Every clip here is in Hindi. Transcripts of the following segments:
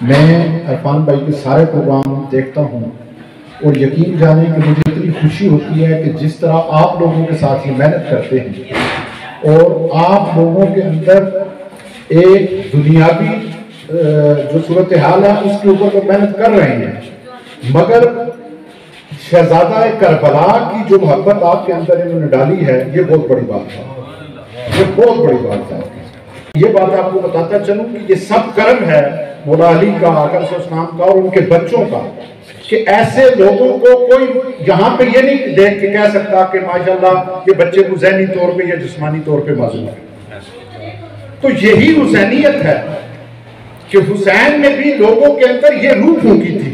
मैं इरफान भाई के सारे प्रोग्राम देखता हूँ और यकीन जाने कि मुझे इतनी खुशी होती है कि जिस तरह आप लोगों के साथ ये मेहनत करते हैं और आप लोगों के अंदर एक दुनियावी जो सूरत हाल है उसके ऊपर तो मेहनत कर रहे हैं, मगर शहजादा करबला की जो मोहब्बत आपके अंदर इन्होंने डाली है ये बहुत बड़ी बात है, ये बहुत बड़ी बात है। ये बात आपको बताता चलूं कि ये सब कर्म है मौला अली का, आका सल्लल्लाहु का और उनके बच्चों का, कि ऐसे लोगों को कोई यहाँ पे ये नहीं देख के कह सकता कि माशाल्लाह ये बच्चे को ज़हनी तौर पे या जिस्मानी तौर पे माजूर है। तो यही हुसैनियत है कि हुसैन ने भी लोगों के अंदर ये रूह फूंकी थी,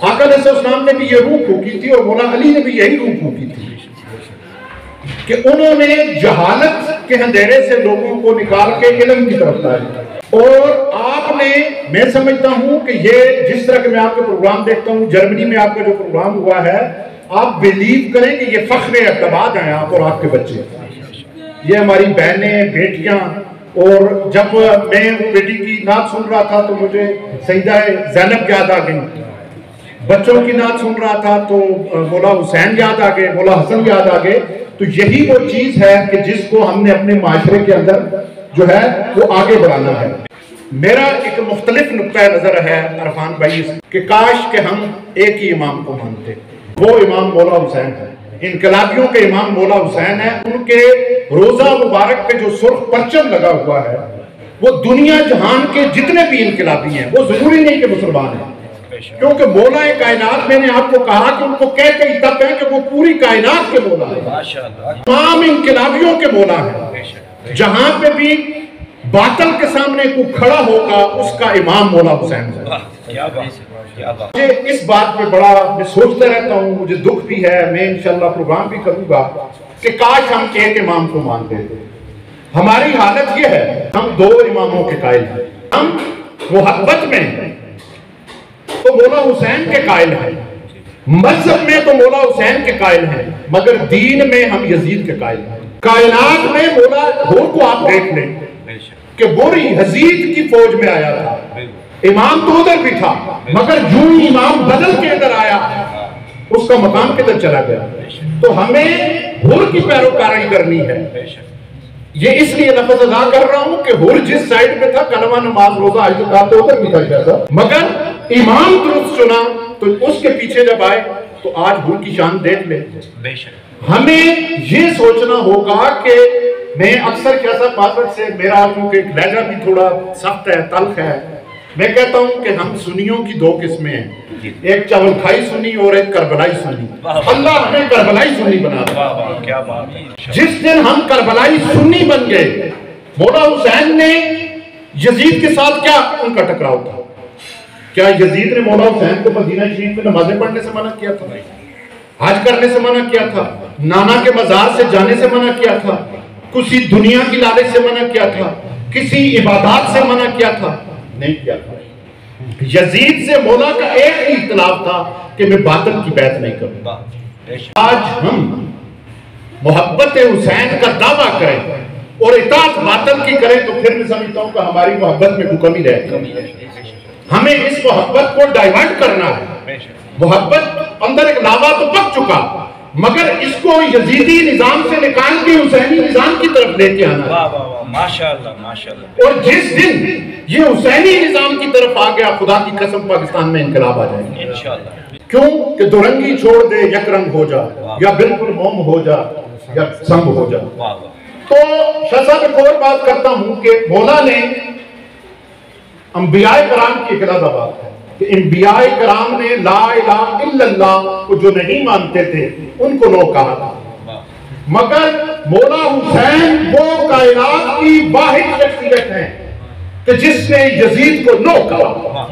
आका सल्लल्लाहु ने भी ये रूह फूंकी थी और मौला अली ने भी यही रूह फूंकी थी कि उन्होंने जहालत के अंधेरे से लोगों को निकाल के इल्म की तरफ लाया। और आपने, मैं समझता हूं कि ये जिस तरह के मैं आपके प्रोग्राम देखता हूं, जर्मनी में आपका जो प्रोग्राम हुआ है, आप बिलीव करें कि ये फख्र अब्ताबाद हैं आप और आपके बच्चे, ये हमारी बहनें बेटियां। और जब मैं वो बेटी की नात सुन रहा था तो मुझे सईदा ज़ैनब याद आ गई, बच्चों की नात सुन रहा था तो मौला हुसैन याद आ गए, मौला हसन याद आ गए। तो यही वो चीज है कि जिसको हमने अपने माशरे के अंदर जो है वो आगे बढ़ाना है। मेरा एक मुख्तलिफ नुक्ता नजर है अरफान भाई कि काश के हम एक ही इमाम को मानते, वो इमाम मौला हुसैन है, इनकलाबियों के इमाम मौला हुसैन है। उनके रोजा मुबारक पे जो सुर्ख परचम लगा हुआ है वो दुनिया जहान के जितने भी इनकलाबी हैं, वो जरूरी नहीं कि मुसलमान है, क्योंकि मौला कायनात, मैंने आपको कहा कि उनको कहते ही तब है कि वो पूरी कायनात के मौला है, तमाम इनकलाबियों के मौला है। जहां पे भी बातिल के सामने कोई खड़ा होगा उसका इमाम मौला हुसैन है। मुझे इस बात पे बड़ा मैं सोचता रहता हूँ, मुझे दुख भी है, मैं इंशाल्लाह प्रोग्राम भी करूंगा कि काश हम एक इमाम को मानते थे। हमारी हालत ये है, हम दो इमामों के कायल हैं। हम मोहब्बत में तो मौला हुसैन के कायल हैं, मजहब में तो मौला हुसैन के कायल हैं, मगर दीन में हम यजीद के कायल हैं। कायनात में मौला होर को आप देख लें कि बोरी यजीद की फौज में आया था, इमाम तो उधर भी था, मगर जो ही इमाम बदल के इधर आया उसका मकाम किधर चला गया। तो हमें हुर की पैरोकारी करनी है। ये इसलिए लफ्ज अदा कर रहा हूं कि हुर जिस साइड पे था, कलमा नमाज रोजा आज तो उधर भी था, मगर इमाम दुरुस्त चुना तो उसके पीछे जब आए तो आज हुर की शान देख ले। हमें ये सोचना होगा कि मैं अक्सर कैसा पासवर्ड से, मेरा क्योंकि लहजा भी थोड़ा सख्त है, तल्ख है, मैं कहता हूं कि हम सुन्नियों की दो किस्में हैं, एक चावल खाई सुन्नी और एक करबलाई सुन्नी। अल्लाह हमें करबलाई सुन्नी बना दे। क्या बात है। जिस दिन हम करबलाई सुन्नी बन गए, मौला हुसैन ने यजीद के साथ क्या उनका टकराव था? क्या यजीद ने मौला हुसैन को मदीना शरीफ में नमाजें पढ़ने से मना किया था, हज करने से मना किया था, नाना के मजार से जाने से मना किया था, किसी दुनिया की लालच से मना किया था, किसी इबादत से मना किया था? नहीं किया था। यजीद से मौला का एक ही इख्तिलाफ था कि मैं बातिल की बैत नहीं करूंगा। आज हम मोहब्बत हुसैन का दावा करें और इताअत बातिल की करें तो फिर मैं समझता हूं कि हमारी मोहब्बत में कोई कमी रहेगी। हमें इस मोहब्बत को डाइवर्ट करना है। मोहब्बत अंदर एक लावा तो पक चुका, मगर इसको यजीदी निजाम से निकाल के हुसैनी निजाम की तरफ लेके आना है। माशाअल्लाह, माशाअल्लाह। और जिस दिन ये हुसैनी निजाम की तरफ आ गया, खुदा की कसम पाकिस्तान में इनकलाब आ जाएगा इंशाअल्लाह। क्यों कि दुरंगी छोड़ दे, यकरंग हो जा, या बिल्कुल मोम हो जा, या संग हो जा। तो शाह एक और बात करता हूं कि मौला ने अंबियाए कराम की एक अलग बात है कि अंबियाए कराम ने ला इलाहा इल्लल्लाह को जो नहीं मानते थे उनको नो कहा था, मगर मौला हुसैन वो कायनात की वाहिद शख्सियत है कि जिसने यजीद को नो कहा।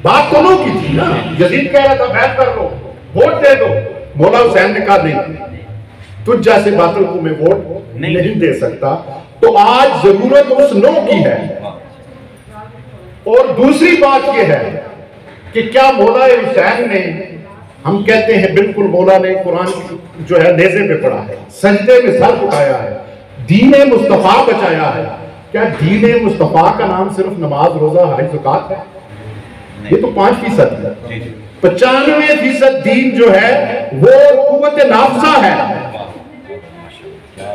बात तो नो की थी ना, यजीद कह रहा था बैठ कर लो, वोट दे दो, मौला हुसैन ने कहा नहीं, तुझ जैसे बातिल को मैं वोट नहीं दे सकता। तो आज जरूरत उस नो की है। और दूसरी बात यह है कि क्या मौला हुसैन ने, हम कहते हैं बिल्कुल मौला ने कुरान जो है नेज़े पे पढ़ा है, सजदे में सर उठाया है, दीन मुस्तफा बचाया है, क्या दीन मुस्तफ़ा का नाम सिर्फ नमाज, रोजा, हज, ज़कात है? ये तो 5% है। 95% दीन जो है वो कुव्वत नाफिज़ा है।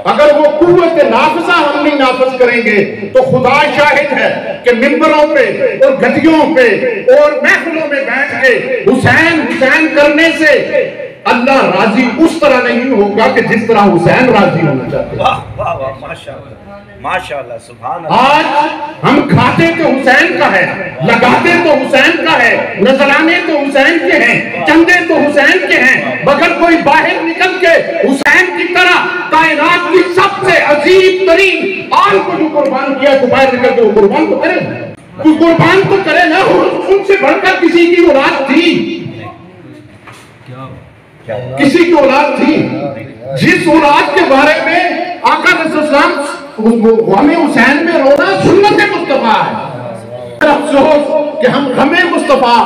अगर वो कुव्वत नाफिज़ा हम नहीं नाफिज करेंगे तो खुदा शाहिद है कि मिंबरों पे और गद्दियों पे और महफिलों में बैठ के हुसैन हुसैन करने से अल्लाह राजी उस तरह नहीं होगा कि जिस तरह हुसैन राजी होना चाहते हैं। वाह वाह वाह, माशाअल्लाह माशाअल्लाह, सुभान अल्लाह। आज हम खाते तो हुसैन का है, लगाते तो हुसैन का है, नजराने तो हुसैन के हैं, चंदे तो हुसैन के हैं, मगर कोई बाहर निकल के हुसैन की तरह कायनात की सबसे अजीब तरीन आल को जो कुर्बान किया तो बाहर निकल के वो कुर्बान तो करे, वो कुर्बान तो करे ना। उनसे बढ़कर किसी की औलाद थी, किसी की औलाद थी, जिस औलाद के बारे में आका हमें हुसैन में रोना सुन्नत मुस्तफा है। अफसोस कि हम हमें मुस्तफा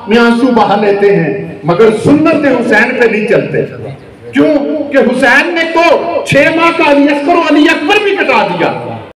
में आंसू बहा लेते हैं मगर सुन्नत हुसैन पे नहीं चलते। क्यों कि हुसैन ने तो 6 माह का अली असगर और अली अकबर भी कटा दिया।